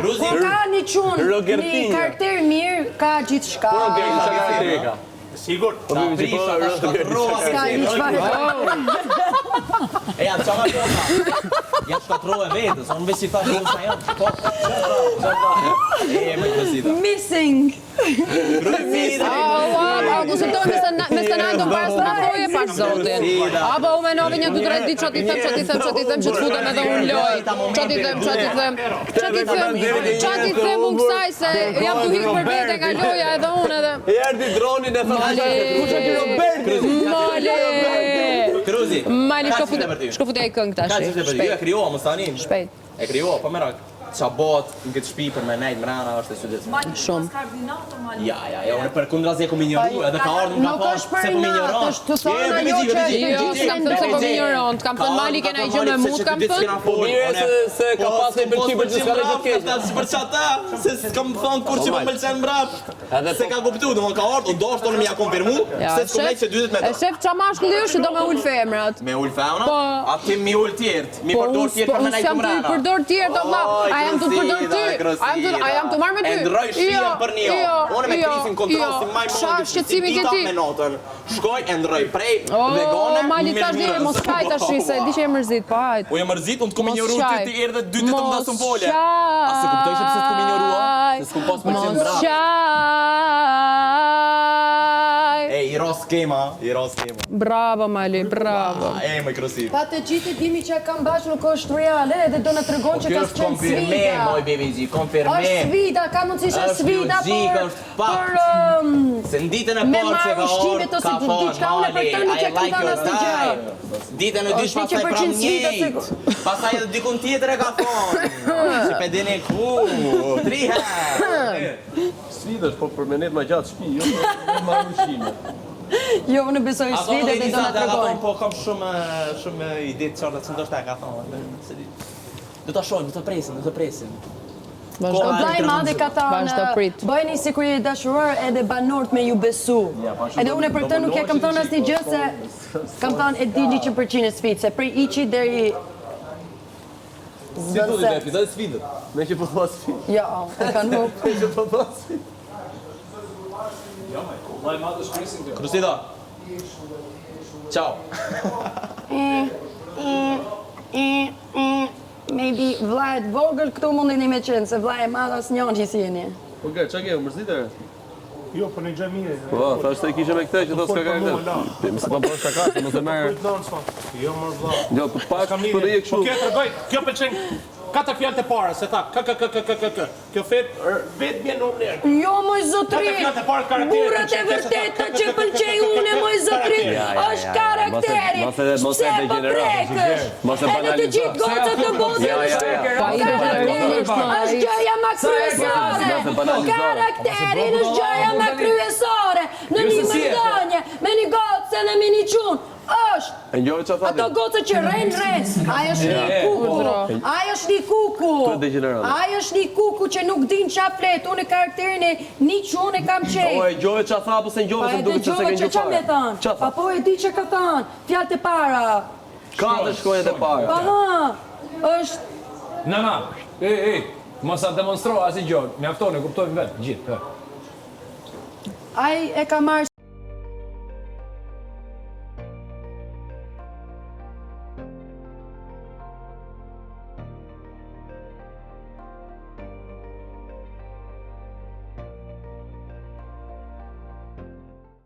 Rogertinho. Kur ka një çun, një karakter mirë, ka gjithçka. Rogertinho. Sigur. Po më Ska një çfarë. E janë çama toka. Ja shkatrove vetës, unë veç si thash unë sa jam. E më kësita. Missing. Ku se dojmë me së nëndën para së në proje pak zotin. Apo u menove një 2-3 ditë që ti them që të futëm edhe unë loj. Që ti them unë kësaj se jam të hikë për vete nga loja edhe unë edhe. E erdi dronin e thashe. Male! Kruzi. Male, shko fute e këngë tash. Ka që të për ju, e kryua më stanin. Shpejt. E kryua, po merak. Qa bot në këtë shpi për me nejtë mrena është e qytetë. Shumë. Ja, unë për kundra zi e ku minjoru, edhe ka ardhë më ka po se po minjoron. Nuk është për nata, është të thonë ajo që Jo, s'kam thënë se po minjoron, t'kam thënë Mali kena i gjë me mu, t'kam thënë. Mire se ka pas e përqi për që s'ka le gjithë keqë. Se për qata, se s'kam thonë kur që po më lëqenë mbrap. Se ka kuptu, dhe më ka ardhë, do është tonë me ja konfirmu, se s'kom lejtë që 20 metra. E shef qa mashkë lësh do me ullë femrat. Me ullë femra? A ti mi ullë tjertë, mi përdor tjertë për me nejtë të mrena. Po, përdor tjertë, a jam të përdor ty, a jam të marrë me ty. E ndroj shpia për një orë. Unë me krisin kontrasin maj mondi, si dita me notën. Shkoj, e ndroj prej vegane, Mali tash dire, mos kaj tash se di që e mërzit, po hajt. O e mërzit, unë t'kom injoru ty ti erë dhe 2 ditë të mdasën vole. A se kuptoj që pëse t'kom injorua? Se s'kom pas për qenë bravo. Mos qaj. E, i ros kema. Bravo, Mali, bravo. E, më i krosit. Pa të gjithë dimi që kam bashkë nuk është reale edhe do në tregon që ka qenë konfirme, moj BBG, konfirme. Është sfida, ka mundësi që është sfida, por se në ditën e me parë që marrë ka ushqimet orë, ose ka diçka unë për të nuk e kam dhënë asnjë gjë. Ditën e dysh pasaj pram njët, pasaj edhe dikun tjetër e ka thonë. Që pe dini ku, 3 herë. Sfidësh, po për menet ma gjatë shpi, jo për marrë ushqime. Jo, unë besoj sfide dhe do në tregojnë. Po kam shumë ide të qarta që ndoshta e ka thonë. Do të shojnë, do të presin. Po vllai i madh ka thënë, bëheni sikur jeni dashuruar edhe banorët me ju besu. Edhe unë për këtë nuk e kam thënë asnjë gjë se kam thënë e dini që përqinë sfidë, se prej iqi deri Si tu dhe episodit sfidët? Me që po thua sfidë? Jo, e kanë hop. Me që po thua sfidë? Krusida. Ciao. Maybe vllajt vogël këtu mundeni me qenë, se vllai e madh asnjëon që si jeni. Po gërë, qa ke, mërzitër? Jo, për një gjë mire. Po, thash të i kishe me këte që do s'ka ka e këtë. Mëse pa bërë shaka, se mëse merë... Jo, mërë vla. Jo, për pak për dhe i e këshu. Po kjo të rëgoj, kjo pëlqen 4 fjallë të para, se tha, kjo vetë bjen në nërë. Jo, moj zotri, burët e vërteta që pëlqej une, moj zotri, është karakteri, pse po prekësh, edhe të gjithë gocët të botën në shtukër, është gjëja ma kryesore, karakterin është gjëja ma kryesore, në një mërdonje, me një gocë dhe me një qunë, është, ato gocët që rejnë, ajo është një kuku, ajo është një kuku që nuk din qa flet, unë e karakterin e një qunë e kam qejt. O, e gjove qa tha, po se në gjove se më duke që se ke një qa me thanë, pa po e di që ka thanë, fjallë të para. Ka të shkojnë të para. Pa është... Na, mos a demonstroa asnjë gjë, mjaftoni, kuptojmë vetë, gjithë. Ai e ka marrë